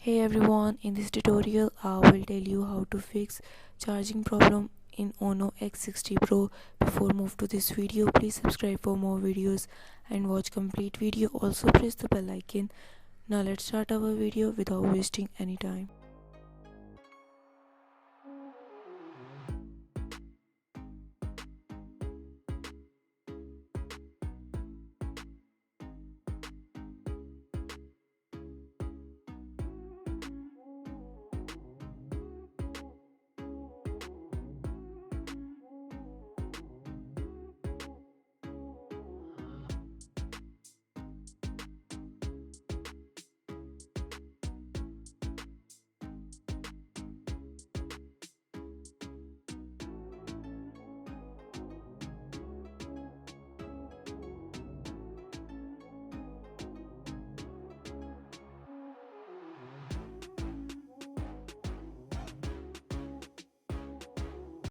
Hey everyone, in this tutorial I will tell you how to fix charging problem in Ono X60 Pro. Before move to this video, please subscribe for more videos and watch complete video. Also press the bell icon. Now let's start our video without wasting any time.